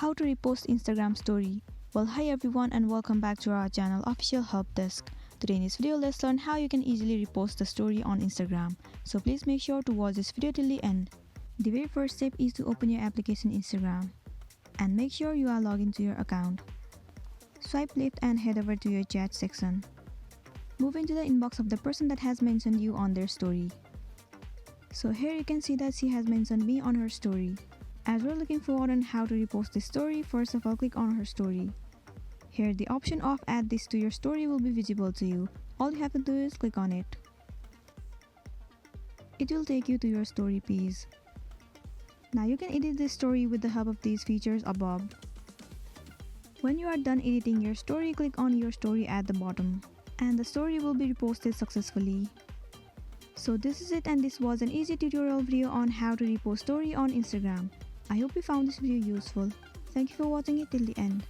How to repost Instagram story. Well, hi everyone and welcome back to our channel Official Help Desk. Today in this video, let's learn how you can easily repost the story on Instagram. So please make sure to watch this video till the end. The very first step is to open your application Instagram and make sure you are logged into your account. Swipe left and head over to your chat section. Move into the inbox of the person that has mentioned you on their story. So here you can see that she has mentioned me on her story. As we're looking forward on how to repost this story, first of all click on her story. Here the option of add this to your story will be visible to you. All you have to do is click on it. It will take you to your story page. Now you can edit this story with the help of these features above. When you are done editing your story, click on your story at the bottom and the story will be reposted successfully. So this is it, and this was an easy tutorial video on how to repost story on Instagram. I hope you found this video useful. Thank you for watching it till the end.